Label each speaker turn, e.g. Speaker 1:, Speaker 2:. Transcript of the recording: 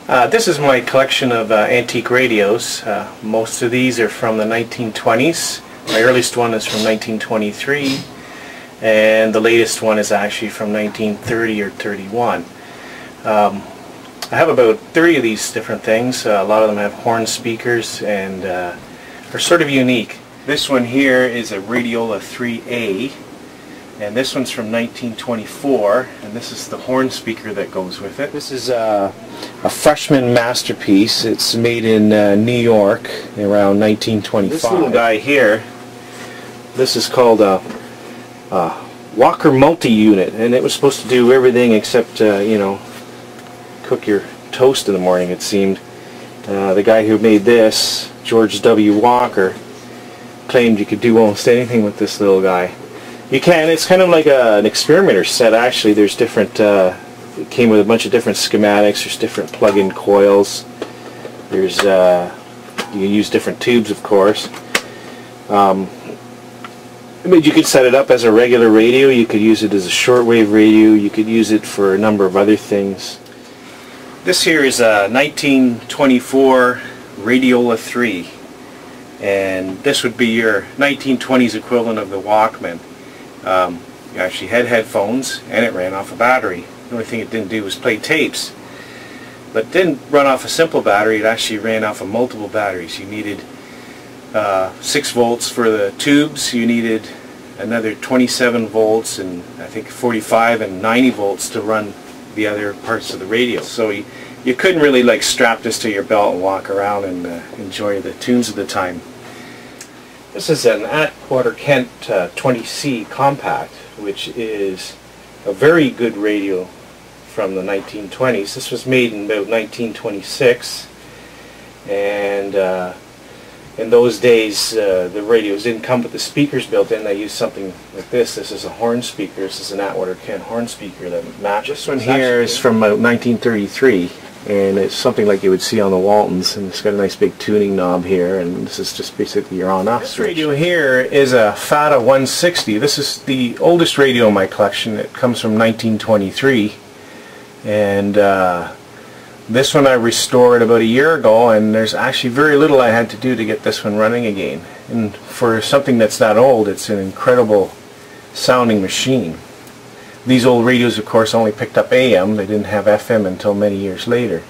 Speaker 1: This is my collection of antique radios. Most of these are from the 1920s. My earliest one is from 1923, and the latest one is actually from 1930 or 31. I have about 30 of these different things. A lot of them have horn speakers and are sort of unique. This one here is a Radiola 3A, and this one's from 1924, and this is the horn speaker that goes with it. This is a freshman masterpiece. It's made in New York around 1925. This little guy here, this is called a Walker multi-unit, and it was supposed to do everything except, you know, cook your toast in the morning, it seemed. The guy who made this, George W. Walker, claimed you could do almost anything with this little guy. You can. It's kind of like an experimenter set, actually. There's different, it came with a bunch of different schematics. There's different plug-in coils. There's, you can use different tubes, of course. But you could set it up as a regular radio. You could use it as a shortwave radio. You could use it for a number of other things. This here is a 1924 Radiola 3, and this would be your 1920s equivalent of the Walkman. You actually had headphones, and it ran off a battery. The only thing it didn't do was play tapes. But it didn't run off a simple battery, it actually ran off of multiple batteries. You needed 6 volts for the tubes, you needed another 27 volts, and I think 45 and 90 volts to run the other parts of the radio. So you couldn't really like strap this to your belt and walk around and enjoy the tunes of the time. This is an Atwater Kent 20C compact, which is a very good radio from the 1920s. This was made in about 1926, and in those days the radios didn't come with the speakers built in. They used something like this. This is a horn speaker. This is an Atwater Kent horn speaker that matches. This one here is from 1933, and it's something like you would see on the Waltons, and it's got a nice big tuning knob here, and this is just basically your on-off switch. This radio here is a FATA 160. This is the oldest radio in my collection. It comes from 1923, and this one I restored about a year ago, and there's actually very little I had to do to get this one running again. And for something that's that old, it's an incredible sounding machine. These old radios, of course, only picked up AM. They didn't have FM until many years later.